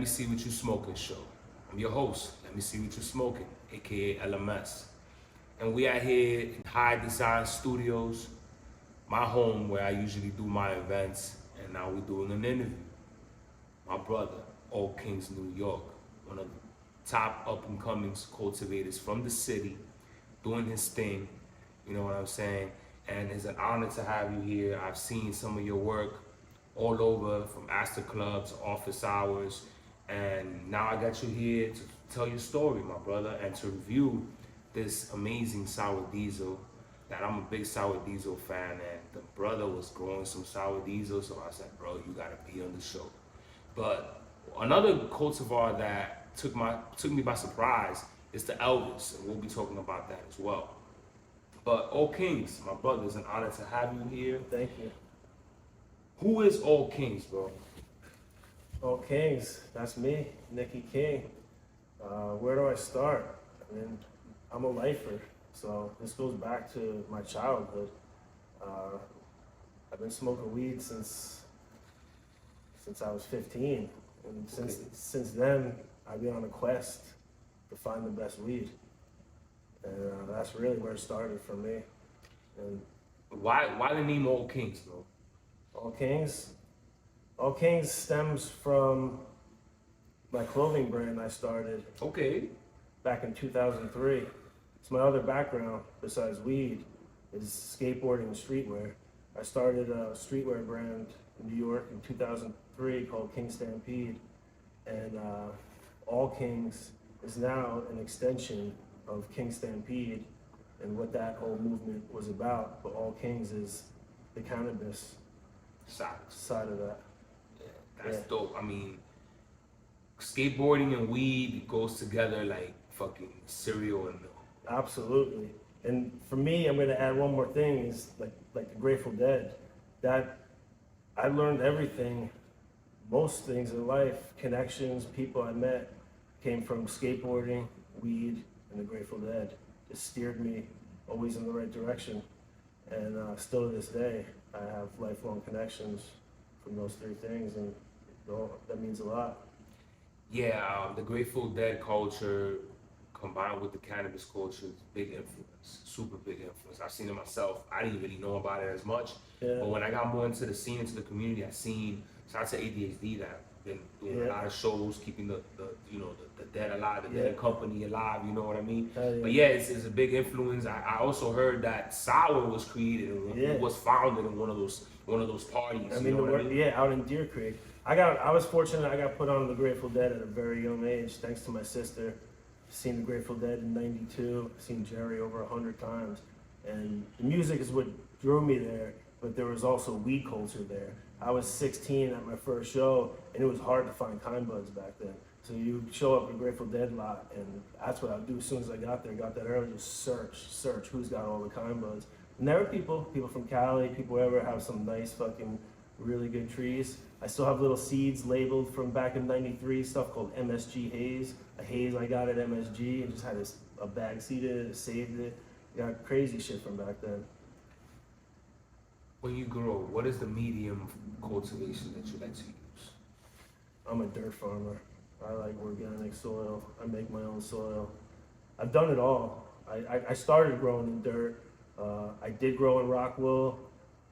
Me See What You Smoking show. I'm your host, Let Me See What You Smoking, aka LMS. And we are here in High Design Studios, my home where I usually do my events, and now we're doing an interview. My brother, Old Kings, New York, one of the top up and coming cultivators from the city, doing his thing, you know what I'm saying? And it's an honor to have you here. I've seen some of your work all over, from Astor Clubs, office hours, and now I got you here to tell your story, my brother, and to review this amazing sour diesel. That I'm a big sour diesel fan, and the brother was growing some sour diesel, so I said, bro, you gotta be on the show. But another cultivar that took me by surprise is the Elvis, and we'll be talking about that as well. But All Kings, my brother, it's an honor to have you here. Thank you. Who is All Kings, bro? All Kings, that's me, Nicky King. Where do I start? I mean, I'm a lifer, so this goes back to my childhood. I've been smoking weed since I was 15, and since then, I've been on a quest to find the best weed, and that's really where it started for me. And why the name All Kings, bro? All Kings stems from my clothing brand I started back in 2003. It's my other background besides weed is skateboarding and streetwear. I started a streetwear brand in New York in 2003 called King Stampede, and All Kings is now an extension of King Stampede and what that whole movement was about. But All Kings is the cannabis side of that. Yeah, that's dope. I mean, skateboarding and weed goes together like fucking cereal and milk. Absolutely. And for me, I'm gonna add one more thing is like the Grateful Dead. That I learned everything, most things in life, connections, people I met came from skateboarding, weed, and the Grateful Dead. It steered me always in the right direction. And still to this day, I have lifelong connections from those three things, and that means a lot. Yeah, the Grateful Dead culture combined with the cannabis culture is big influence, super big influence. I've seen it myself. I didn't really know about it as much, but when I got more into the scene, into the community, I seen, shout out to ADHD, that been doing a lot of shows, keeping the dead alive, the dead company alive, you know what I mean? But yeah, it's a big influence. I also heard that sour was created and was founded in one of those parties. I mean, out in Deer Creek. I was fortunate. I got put on the Grateful Dead at a very young age, thanks to my sister. Seen the Grateful Dead in '92. Seen Jerry over 100 times, and the music is what drew me there. But there was also weed culture there. I was 16 at my first show, and it was hard to find kind buds back then. So you show up at a Grateful Dead lot, and that's what I'd do as soon as I got there. Got that early, just search who's got all the kind buds. And there were people from Cali, people wherever have some nice fucking really good trees. I still have little seeds labeled from back in '93, stuff called MSG haze. A haze I got at MSG and just had a bag seed in it, saved it. Got crazy shit from back then. When you grow, what is the medium of cultivation that you like to use? I'm a dirt farmer. I like organic soil. I make my own soil. I've done it all. I started growing in dirt. I did grow in Rockwool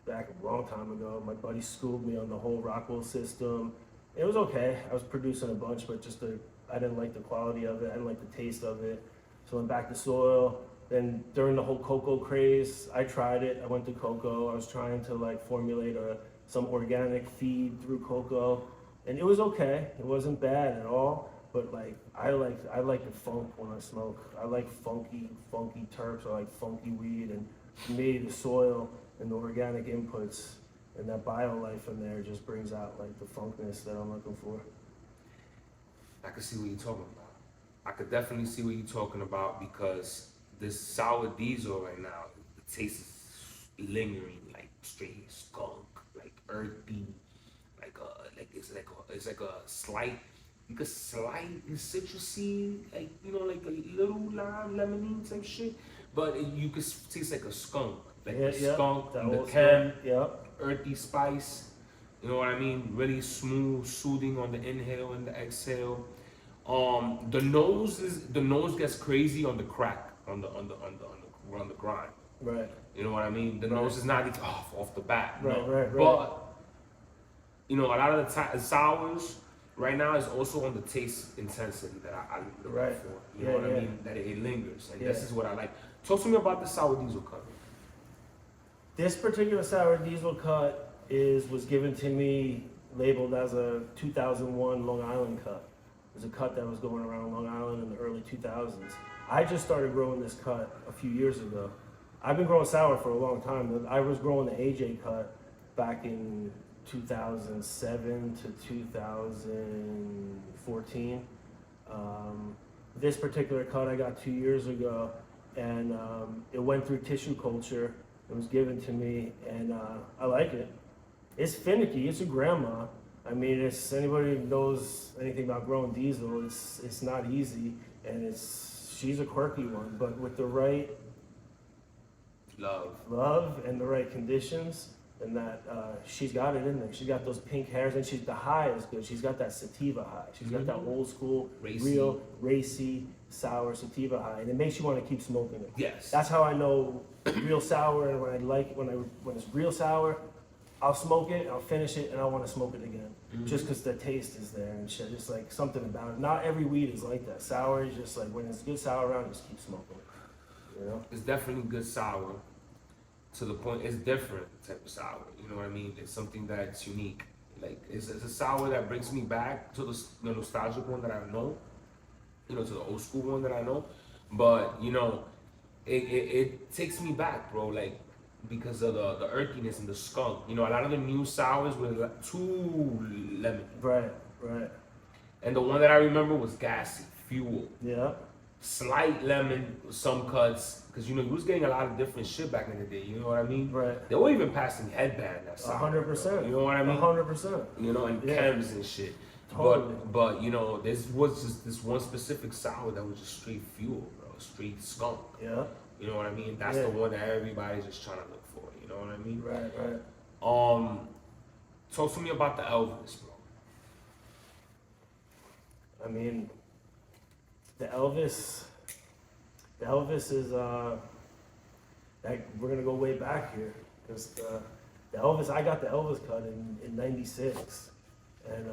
back a long time ago. My buddy schooled me on the whole Rockwool system. It was okay. I was producing a bunch, but I didn't like the quality of it. I didn't like the taste of it. So I went back to soil. Then during the whole cocoa craze, I tried it. I went to cocoa. I was trying to formulate some organic feed through cocoa, and it was okay. It wasn't bad at all. But I like the funk when I smoke. I like funky terps. I like funky weed, and for me, the soil and the organic inputs and that bio life in there just brings out the funkness that I'm looking for. I can see what you're talking about. I could definitely see what you're talking about, because this sour diesel right now, the taste is lingering, like straight skunk, like earthy, it's like a slight citrusy, like a little lime, lemonade type shit, but you could taste like a skunk, skunk, the can, earthy spice. You know what I mean? Really smooth, soothing on the inhale and the exhale. The nose gets crazy on the crack, on the grind. Right. You know what I mean? The Right. nose is not even off the bat. Right, No. right, right. But you know, a lot of the sours right now is also on the taste intensity that I look Right. for. You Yeah, know what yeah. I mean? That it lingers, and Yeah. this is what I like. Talk to me about the sour diesel cut. This particular sour diesel cut was given to me labeled as a 2001 Long Island cut. It was a cut that was going around Long Island in the early 2000s. I just started growing this cut a few years ago. I've been growing sour for a long time. I was growing the AJ cut back in 2007 to 2014. This particular cut I got 2 years ago, and it went through tissue culture. It was given to me, and I like it. It's finicky. It's a grandma. I mean, it's anybody who knows anything about growing diesel. It's not easy, and she's a quirky one. But with the right love and the right conditions, and that she's got it in there. She's got those pink hairs, and the high is good. She's got that sativa high. She's got that old school, real racy sour sativa high, and it makes you want to keep smoking it. Yes. That's how I know real sour, and when it's real sour, I'll smoke it, I'll finish it, and I want to smoke it again, just because the taste is there and shit. Just like something about it. Not every weed is like that. Sour is just like when it's good sour around, just keep smoking it. You know? It's definitely good sour. To the point, it's different type of sour. You know what I mean? It's something that's unique. Like it's a sour that brings me back to the nostalgic one that I know. You know, to the old school one that I know. But you know, it takes me back, bro. Like because of the earthiness and the skunk. You know, a lot of the new sours were too lemon. Right, right. And the one that I remember was gassy, fuel. Yeah. Slight lemon, some cuts, because you know you was getting a lot of different shit back in the day. You know what I mean? Right. They were even passing headband. That's 100%. You know what I mean? 100%. You know, and cans and shit. Totally. But you know, this was just this one specific sour that was just straight fuel, bro, straight skunk. Yeah. You know what I mean? That's the one that everybody's just trying to look for. You know what I mean? Right, right. Talk to me about the Elvis, bro. I mean, the Elvis is like we're gonna go way back here because the Elvis, I got the Elvis cut in '96, and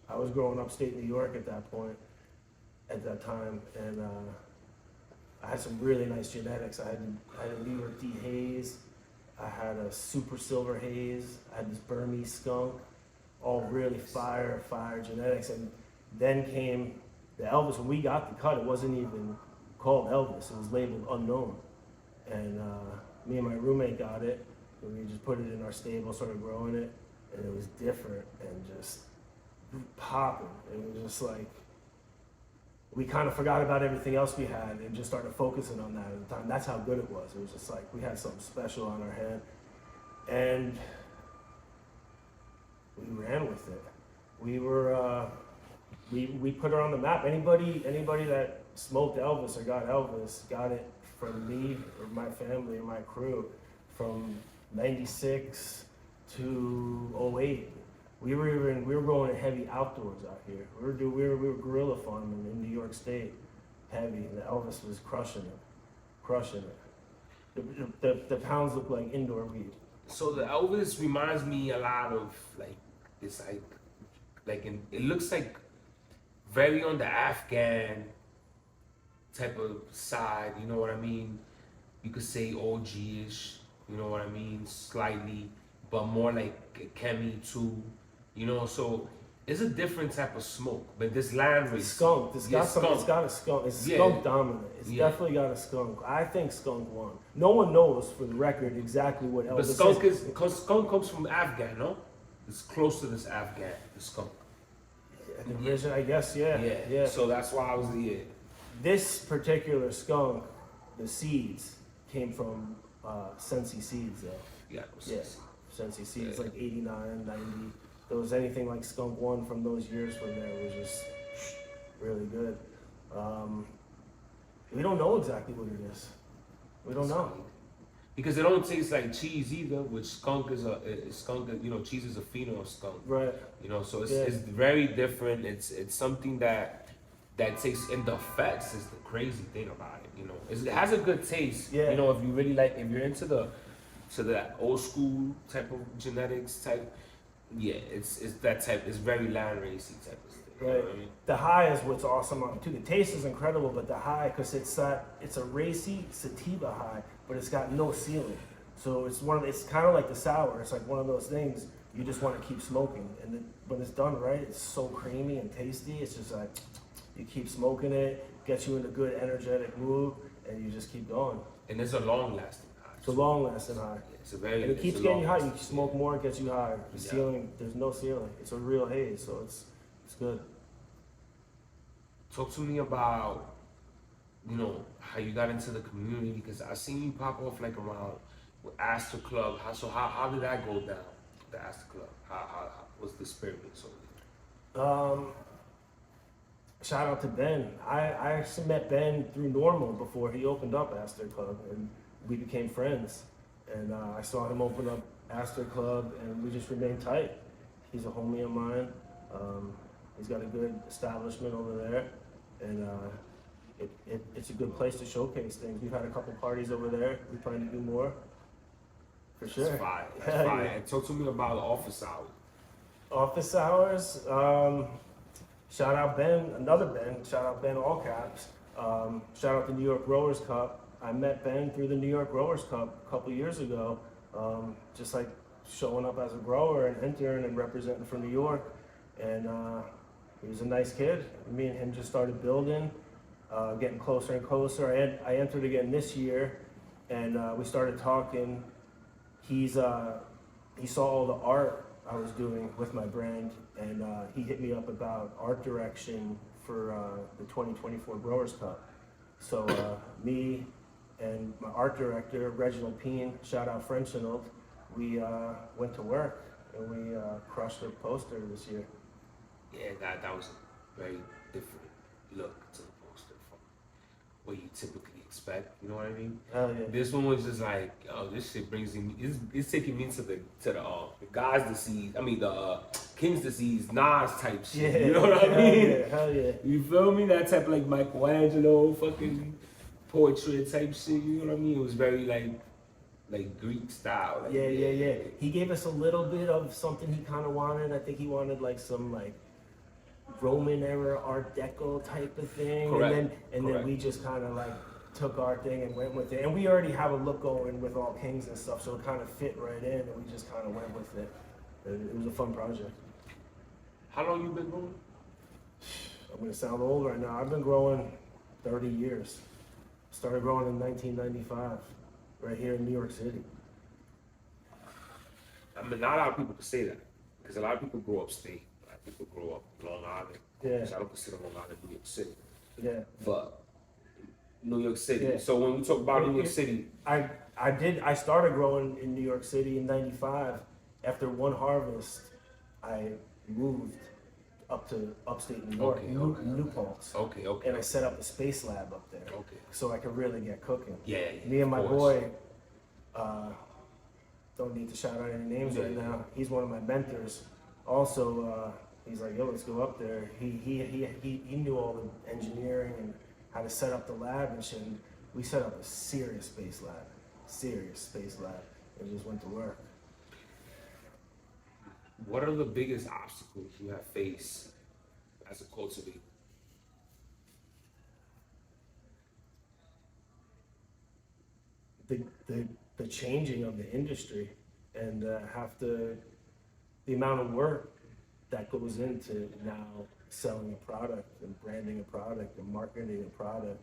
I was growing upstate New York at that time, and I had some really nice genetics. I had a New York D haze, I had a super silver haze, I had this Burmese skunk, all really fire genetics, and then came the Elvis. When we got the cut, it wasn't even called Elvis. It was labeled unknown. And me and my roommate got it, and we just put it in our stable, started growing it, and it was different and just popping. It was just like, we kind of forgot about everything else we had and just started focusing on that at the time. That's how good it was. It was just like we had something special on our hand. And we ran with it. We were, we put her on the map. Anybody that smoked Elvis or got Elvis got it from me or my family or my crew from '96 to '08. We were going heavy outdoors out here. We were guerrilla farming in New York State, heavy. And the Elvis was crushing it. The pounds look like indoor weed. So the Elvis reminds me a lot of like it's it looks like very on the Afghan type of side, you know what I mean? You could say OG-ish, you know what I mean? Slightly, but more like Chemi too, you know. So it's a different type of smoke, but this land race skunk. It's got a skunk. It's skunk dominant. It's definitely got a skunk. I think skunk won. No one knows for the record exactly what Elvis is. But skunk comes from Afghan, no? It's close to this Afghan, the skunk. The original, I guess, yeah. So that's why I was This particular skunk, the seeds came from Sensi seeds, though. Yeah. Sensi seeds, like 89, 90. There was anything like Skunk One from those years from there was just really good. We don't know exactly what it is. We don't know. because it don't taste like cheese either. Which skunk is you know, cheese is a pheno of skunk. Right. You know, so Yeah. it's very different. It's something that tastes, and the fats is the crazy thing about it. You know, it has a good taste. Yeah. You know, if you really like, if you're into the old school type of genetics type, yeah, it's that type. It's very land racy type of thing. You know Right. what I mean? The high is what's awesome on it too. The taste is incredible, but the high, because it's a racy sativa high, but it's got no ceiling. So it's kind of like the sour. It's like one of those things you just want to keep smoking, and then when it's done right, it's so creamy and tasty. It's just like you keep smoking it, gets you in a good energetic mood, and you just keep going. And it's a long lasting high. It's a long lasting high. Yeah, it's a very. And it keeps it's a getting you high. long- You smoke more, it gets you higher. The Yeah. ceiling, there's no ceiling. It's a real haze, so it's good. Talk to me about, you know, how you got into the community, because I seen you pop off like around with Astor Club. How did that go down? The Astor Club. How was the experience over there? Shout out to Ben. I actually met Ben through Normal before he opened up Astor Club, and we became friends. And I saw him open up Astor Club, and we just remained tight. He's a homie of mine. He's got a good establishment over there, and it's a good place to showcase things. We've had a couple parties over there. We plan to do more. For sure. That's fire. That's Hell fire. yeah. And talk to me about the office hours. Office hours. Shout out Ben, another Ben. Shout out Ben, all caps. Shout out the New York Growers Cup. I met Ben through the New York Growers Cup a couple years ago. Just like showing up as a grower and entering and representing for New York. And he was a nice kid. Me and him just started building, getting closer and closer. I entered again this year, and we started talking. He saw all the art I was doing with my brand, and he hit me up about art direction for the 2024 Growers Cup. So me and my art director, Reginald Peen, shout out Frenchinold, we went to work and we crushed the poster this year. Yeah, that was a very different look to the poster from what you typically expect. You know what I mean? Hell yeah. This one was just like, oh, this shit brings me. It's taking me to the God's disease. I mean the King's disease, Nas type shit. Yeah, You know what I hell mean? Yeah, hell yeah. You feel me? That type of like Michelangelo fucking poetry type shit. You know what I mean? It was very like Greek style. Like, Yeah. He gave us a little bit of something he kind of wanted. I think he wanted like some like Roman era Art Deco type of thing. Correct. And then we just kind of like took our thing and went with it. And we already have a look going with all Kings and stuff, so it kind of fit right in, and we just kind of went with it. It was a fun project. How long you been growing? I'm gonna sound old right now. I've been growing 30 years. Started growing in 1995, right here in New York City. I mean, not a lot of people can say that, because a lot of people grow upstate. A lot of people grow up Long Island. Yeah. Which I don't consider Long Island New York City. Yeah. But New York City. Yeah. So when we talk about New York City, I started growing in New York City in '95. After one harvest, I moved up to upstate New York, New Paltz. Okay. And I set up a space lab up there, Okay. so I could really get cooking. Yeah. Me and my of boy, course. don't need to shout out any names right Yeah. now. He's one of my mentors. Also, he's like, yo, let's go up there. He knew all the engineering and how to set up the lab and shit. And we set up a serious space lab, and just went to work. What are the biggest obstacles you have faced as a cultivator? The changing of the industry and the amount of work that goes into now selling a product and branding a product and marketing a product.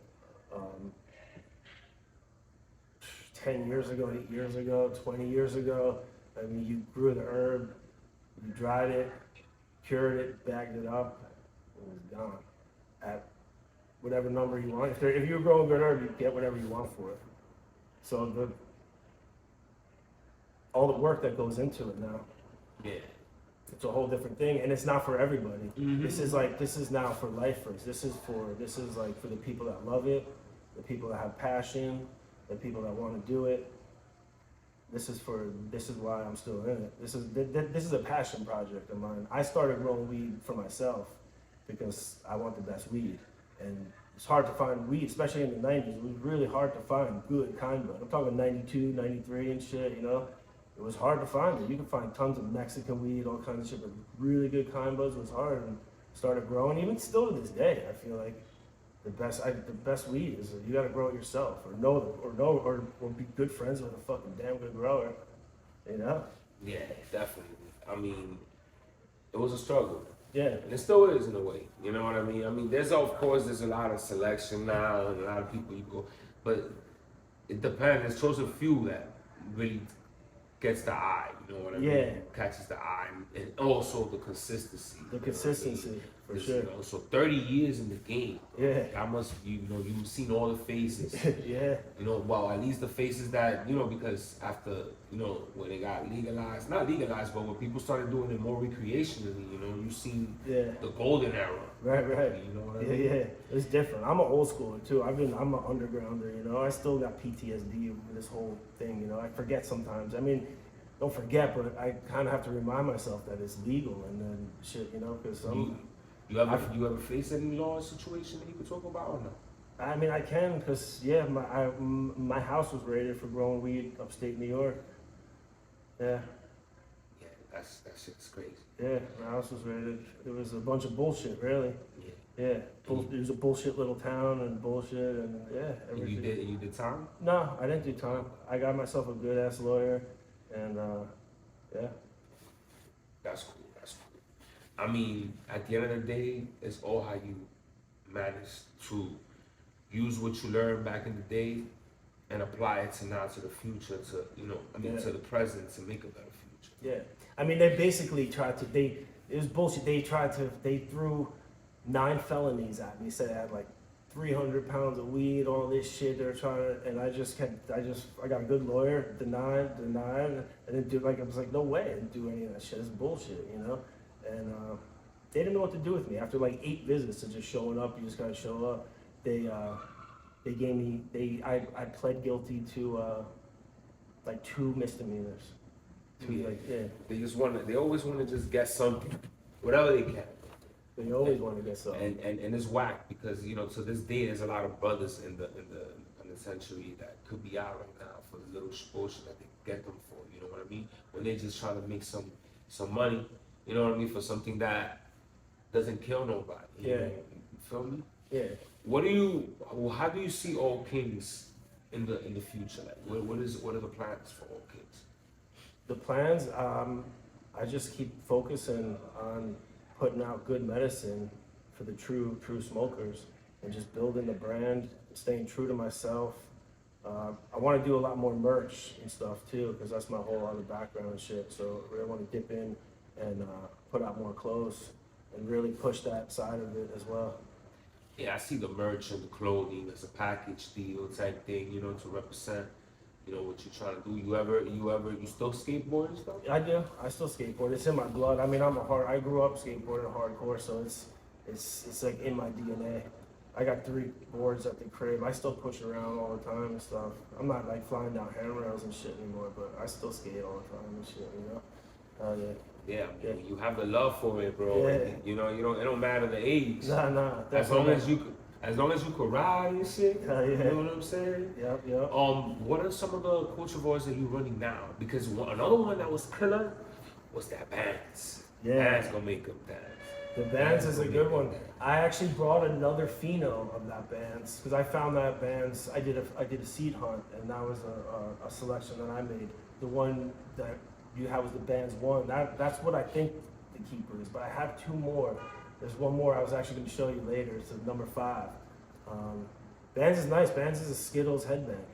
10 years ago, 8 years ago, 20 years ago, I mean, you grew the herb, you dried it, cured it, bagged it up, it was gone at whatever number you want. If you were growing good herb, you get whatever you want for it. So all the work that goes into it now, Yeah. it's a whole different thing, and it's not for everybody. Mhm. This is now for lifers. This is like for the people that love it, the people that have passion, the people that want to do it. this is why I'm still in it. This is a passion project of mine. I started growing weed for myself because I want the best weed, and it's hard to find weed, especially in the 90s. It was really hard to find good kind bud. I'm talking 92, 93 and shit, you know? It was hard to find it. You can find tons of Mexican weed, all kinds of shit, but really good kind buds was hard, and started growing. Even still to this day, I feel like the best weed is you gotta grow it yourself, or be good friends with a fucking damn good grower, you know? Yeah, definitely. I mean, it was a struggle. Yeah. And it still is in a way. You know what I mean? I mean, there's a lot of selection now, and a lot of people you go, but it depends. There's chosen few that really gets the eye. You know what I mean? Yeah. Catches the eye, and also the consistency. The consistency, for sure. You know, so 30 years in the game. Yeah. I must, you've seen all the faces. Yeah. You know, well, at least the faces that, because after, when it got legalized, not legalized, but when people started doing it more recreationally, you've seen the golden era. Right. You know what I mean? Yeah. It's different. I'm an old schooler too. I'm an undergrounder, I still got PTSD over this whole thing, I forget sometimes. I mean, don't forget, but I kind of have to remind myself that it's legal and then shit, because you ever face any law situation that you could talk about or no? I mean, I can, because, my house was raided for growing weed upstate New York. Yeah. Yeah, that shit's crazy. Yeah, my house was raided. It was a bunch of bullshit, really. Yeah. Yeah. It was a bullshit little town and bullshit and, everything. And you did time? No, I didn't do time. I got myself a good-ass lawyer, and, yeah. That's cool. I mean, at the end of the day, it's all how you manage to use what you learned back in the day and apply it to the future, to the present, to make a better future. Yeah. I mean, they basically it was bullshit. They threw 9 felonies at me, said I had like 300 pounds of weed, all this shit. They're trying to, and I got a good lawyer, denied, and then I was like, no way, I didn't do any of that shit. It's bullshit, And they didn't know what to do with me. After like 8 visits to just showing up, you just gotta show up. They gave me, I pled guilty to like 2 misdemeanors. They always want to just get something, whatever they can. They always want to get something. And it's whack because, to this day, there's a lot of brothers in the penitentiary that could be out right now for the little bullshit that they get them for, you know what I mean? When they're just trying to make some money, you know what I mean, for something that doesn't kill nobody. Yeah. You feel me? Yeah. How do you see All Kings in the future? Like, what are the plans for All Kings? The plans, I just keep focusing on putting out good medicine for the true smokers and just building the brand, staying true to myself. I want to do a lot more merch and stuff too, because that's my whole other background and shit. So I really want to dip in and put out more clothes and really push that side of it as well. Yeah, I see the merch and the clothing as a package deal type thing, to represent, what you're trying to do. You still skateboard and stuff? I do. I still skateboard. It's in my blood. I mean, I grew up skateboarding hardcore, so it's like in my DNA. I got 3 boards at the crib. I still push around all the time and stuff. I'm not like flying down handrails and shit anymore, but I still skate all the time and shit, Yeah, you have the love for it, bro. Yeah. It don't matter the age. Nah. As long as you could ride and shit. Yeah. You know what I'm saying? Yep. What are some of the cultivars that you're running now? Because another one that was killer was that Bands. Yeah. Bands gonna make them dance. The Bands is a good one. I actually brought another pheno of that Bands because I found that Bands. I did a seed hunt, and that was a selection that I made. The one that you have was the Bands 1. That's what I think the keeper is. But I have 2 more. There's one more I was actually going to show you later. It's a number 5. Bands is nice. Bands is a Skittles headband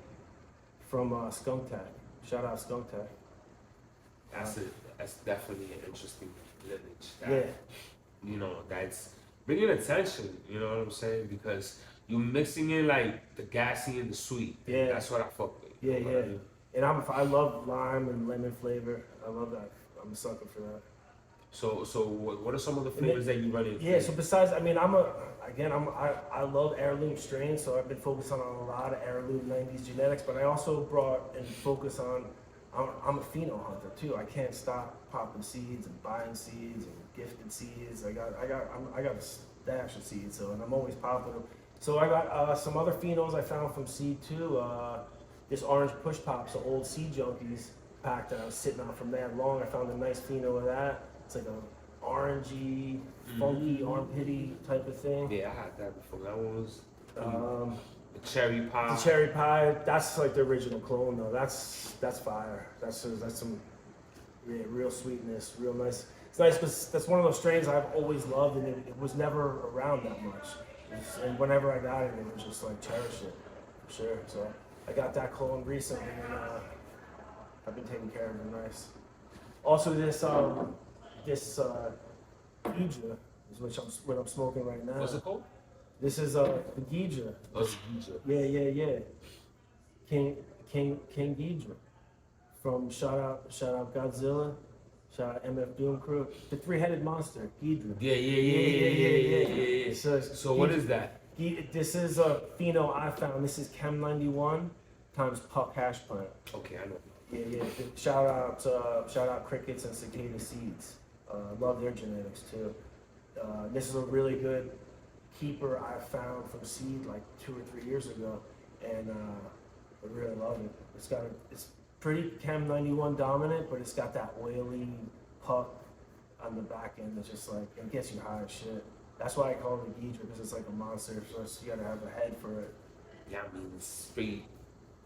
from Skunk Tag. Shout out Skunk Tag. That's definitely an interesting lineage. Yeah. That's bringing attention. You know what I'm saying? Because you're mixing in like the gassy and the sweet. Yeah. That's what I fuck with. Yeah. And I love lime and lemon flavor. I love that. I'm a sucker for that. So what are some of the flavors that you run into? Yeah, so besides, I mean, I love heirloom strains, so I've been focusing on a lot of heirloom 90s genetics, but I also brought and focus on I'm a pheno hunter too. I can't stop popping seeds and buying seeds and gifted seeds. I got a stash of seeds, so and I'm always popping them. So I got some other phenos I found from seed too. This orange push pops, the old seed junkies pack that I was sitting on from that long. I found a nice pheno of that. It's like a orangey, funky, armpity type of thing. Yeah, I had that before. That one was the cherry The pie. cherry pie, that's like the original clone though. That's fire. That's some real sweetness, real nice. It's nice because that's one of those strains I've always loved, and it was never around that much. And whenever I got it, it was just like cherish it, for sure. So I got that clone recently, and I've been taking care of it nice. Also, this Gija is what I'm smoking right now. What's it called? This is the Gija. Oh, it's Gija. Yeah. King Ghidra. From shout out Godzilla, shout out MF Doom Crew. The three-headed monster, Ghidra. Yeah. So what is that? This is a pheno I found. This is Chem 91 times Puck hash plant. Okay, I know. Yeah. Shout out Crickets and Cicada Seeds. Love their genetics too. This is a really good keeper I found from seed like 2 or 3 years ago, and I really love it. It's pretty Chem 91 dominant, but it's got that oily puck on the back end that's just like, it gets you high as shit. That's why I call it a Ghidra, because it's like a monster, so you gotta have a head for it. Yeah, I mean straight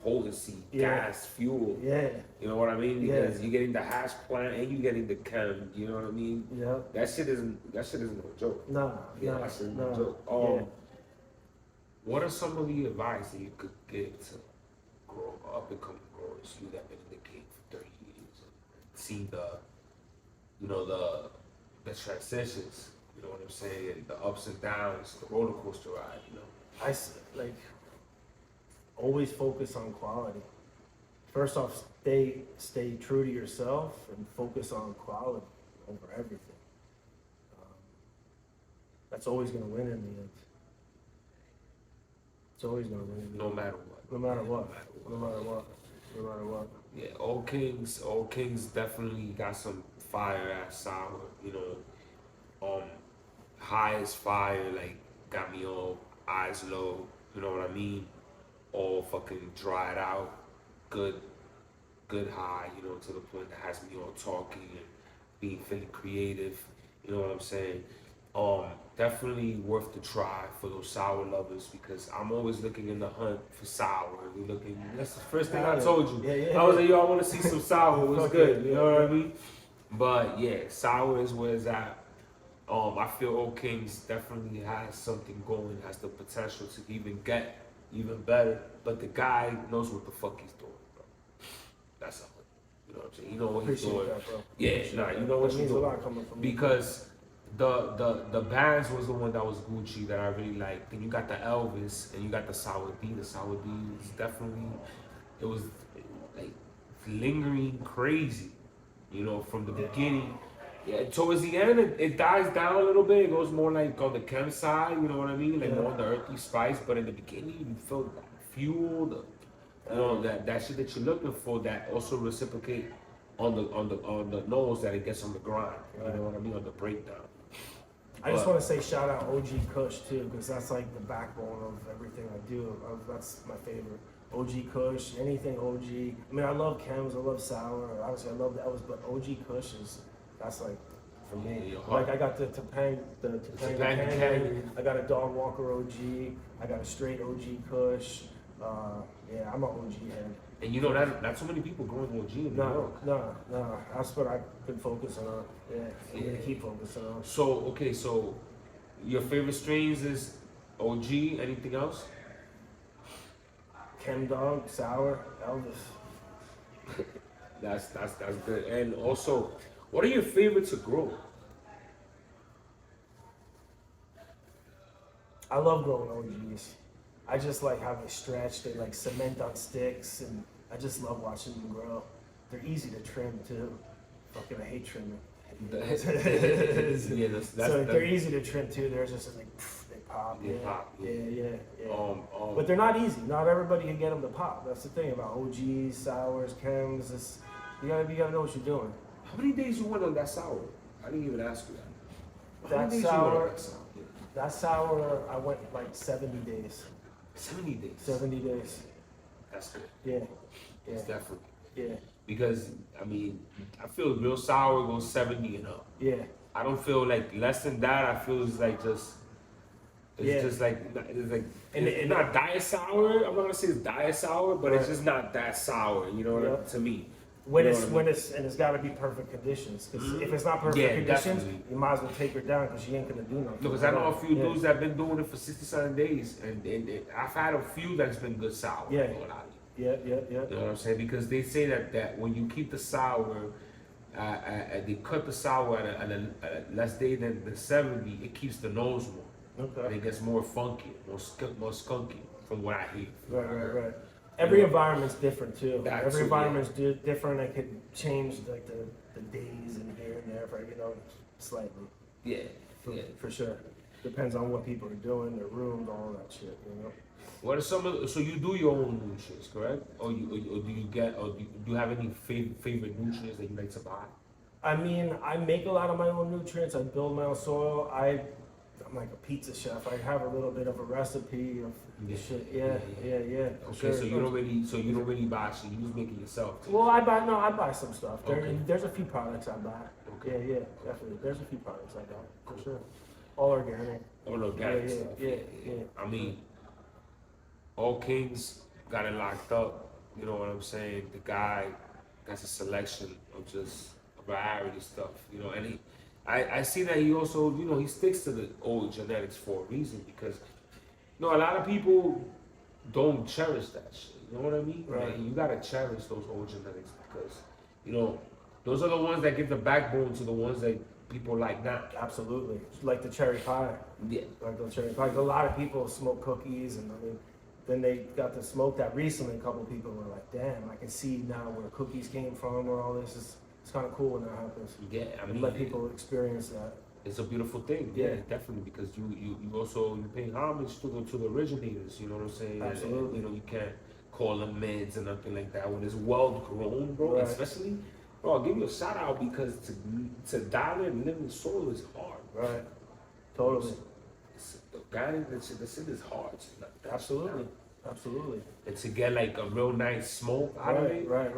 potency, Yeah. gas, fuel. Yeah, You know what I mean? Yeah. Because you're getting the hash plant and you're getting the chem. You know what I mean? yeah. That shit isn't no joke. Nah, That shit isn't no nah. joke. What are some of the advice that you could give to grow up and coming growers? You that been in the game for 30 years and see the transitions. You know what I'm saying? The ups and downs, the roller coaster ride. You know. Always focus on quality. First off, stay true to yourself and focus on quality over everything. That's always going to win in the end. It's always going to win in the No end. matter what. No matter what. Yeah, Old Kings definitely got some fire ass sour, you know. High as fire, like got me all eyes low, you know what I mean? All fucking dried out, good high, you know, to the point that has me all talking and being feeling creative, you know what I'm saying? Definitely worth the try for those sour lovers, because I'm always looking in the hunt for sour. That's the first thing I told you. Yeah. I was like, yo, I want to see some sour. It was Okay. good, you know what I mean? But yeah, sour is where it's at. I feel Old Kings definitely has something going, has the potential to even get even better. But the guy knows what the fuck he's doing, bro. That's all. You know what I'm saying? You know what he's Appreciate doing. that, bro. Yeah, Appreciate nah, that. you know what That you're means a doing. lot coming from you. Because the bands was the one that was Gucci that I really liked. Then you got the Elvis and you got the Sour D. The Sour D was definitely, it was like lingering crazy, you know, from the beginning. Yeah, towards the end it dies down a little bit. It goes more like on the chem side, you know what I mean? Like more on the earthy spice. But in the beginning you feel that fuel, that shit that you're looking for, that also reciprocate on the nose, that it gets on the grind. You know what I mean? On the breakdown. I just want to say shout out OG Kush too, because that's like the backbone of everything I do. That's my favorite. OG Kush, anything OG. I mean, I love chems, I love sour. Obviously, I love the Elvis, but OG Kush that's like for me. Yeah, Like I got the Topanga Canyon. I got a Dog Walker OG. I got a straight OG Kush. Yeah, I'm an OG head. And you know that not so many people growing OG in New York. No. That's what I've been focusing on. Yeah, I'm gonna keep focusing on. So your favorite strains is OG. Anything else? Chem Dog, Sour, Elvis. That's good. And also, what are your favorites to grow? I love growing OGs. I just like how they stretch, they like cement on sticks, and I just love watching them grow. They're easy to trim too. Fucking I hate trimming. So they're easy to trim too. They're just like they pop. They pop, yeah. Yeah. But they're not easy. Not everybody can get them to pop. That's the thing about OGs, sours, chems. You gotta know what you're doing. How many days you went on that sour? I didn't even ask you that. How That many days you went on sour, that sour? Yeah. that sour, I went like 70 days. 70 days. 70 days. That's good. Yeah. Yeah. It's definitely. Yeah. Because, I mean, I feel real sour goes 70 and up. Yeah. I don't feel like less than that. I feel it's like just, it's And not diet sour. I'm not gonna say it's diet sour, but it's Right. just not that sour. You know what I mean? To me. When You know it's what I when mean? it's and it's got to be perfect conditions. Because if it's not perfect Yeah, conditions, definitely. you might as well take her down because she ain't gonna do nothing. No, because I know a few Yeah. dudes that have been doing it for 60-something days, and I've had a few that's been good sour. Yeah. I ain't gonna lie to you. Yeah. You know what I'm saying? Because they say that when you keep the sour, they cut the sour at a less day than the 70, it keeps the nose warm. And Okay. it gets more funky, more skunky, from what I hear. from what I heard. Right. Every environment's different too. That Every too, environment's different. It could change like the days and here and there, for slightly. Yeah, For sure. Depends on what people are doing, their rooms, all that shit. What are so you do your own nutrients, correct? Or do you have any favorite nutrients that you like to buy? I mean, I make a lot of my own nutrients. I build my own soil. I'm like a pizza chef. I have a little bit of a recipe of shit. Yeah. Okay, Sure. so you don't really buy shit. You just make it yourself. Well, I buy some stuff. Okay. There's a few products I buy. Okay. Yeah, definitely. There's a few products I buy for sure. All organic. All organic Yeah, stuff. yeah. I mean, all Kings got it locked up. You know what I'm saying? The guy has a selection of just a variety of stuff. You know, and I see that he also, he sticks to the old genetics for a reason because, a lot of people don't cherish that shit. You know what I mean? Right. And you gotta cherish those old genetics because, those are the ones that give the backbone to the ones that people like now. Absolutely. Like the cherry pie. Yeah. Like the cherry pie. A lot of people smoke cookies, and then they got to smoke that recently. A couple people were like, "Damn, I can see now where cookies came from, or all this." It's kind of cool when that happens. Yeah, I mean, Let people experience that. it's a beautiful thing. Yeah. Definitely, because you pay homage to the originators. You know what I'm saying? Absolutely. And, you can't call them mids or nothing like that when it's well grown, bro. Right. Especially, bro, I'll give you a shout out because to die there and live in the soil is hard. Right. Totally. Organic, that shit is hard. Absolutely. Absolutely. And to get like a real nice smoke out of it, Right.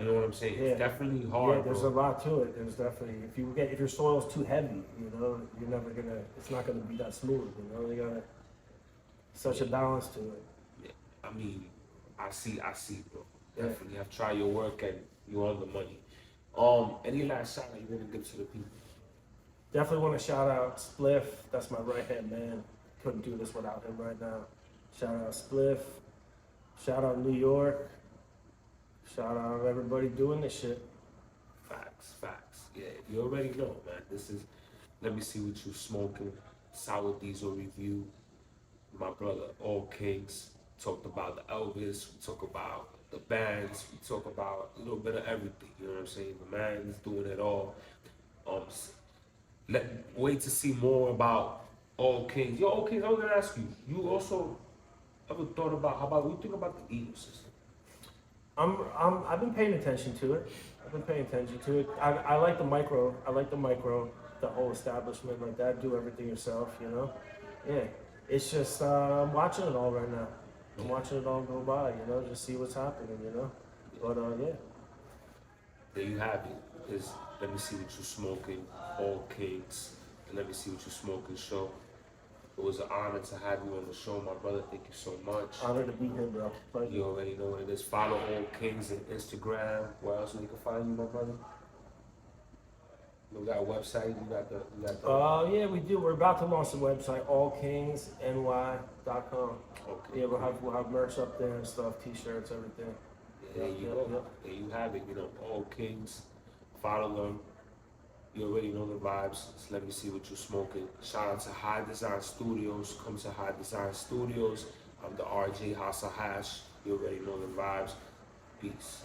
you know what I'm saying? Yeah. It's definitely hard. Yeah, there's bro. a lot to it. There's definitely if your soil's too heavy, you're never gonna. It's not gonna be that smooth. You gotta such a balance to it. Yeah. I mean, I see, bro. Yeah. Definitely, I've tried your work and you're on the money. Any last shout out you want to give to the people? Definitely want to shout out Spliff. That's my right hand man. Couldn't do this without him right now. Shout out Spliff. Shout out New York. Shout out everybody doing this shit. Facts. Yeah, you already know, man. This is, let me see what you smoking. Sour Diesel review. My brother, All Kings, talked about the Elvis. We talk about the bands. We talk about a little bit of everything. You know what I'm saying? The man is doing it all. Wait to see more about All Kings. Yo, All Kings, I was gonna ask you. You also ever thought about what do you think about the ecosystem? I've been paying attention to it. I like the micro. The whole establishment like that. Do everything yourself. Yeah. It's just I'm watching it all right now. I'm watching it all go by. Just see what's happening. But yeah. There you have it. Let me see what you're smoking, All Kings, and let me see what you're smoking show. It was an honor to have you on the show, my brother. Thank you so much. Honored to be here, bro. Pleasure. You already know what it is. Follow All Kings on Instagram. Where else we can find you, my brother? We got a website. You got the. Yeah, we do. We're about to launch the website, allkingsny.com. Okay. Yeah, we'll have merch up there and stuff, t-shirts, everything. There you go. There you have it. All Kings. Follow them. You already know the vibes. Just let me see what you're smoking. Shout out to High Design Studios. Come to High Design Studios. I'm the RJ House of Hash. You already know the vibes. Peace.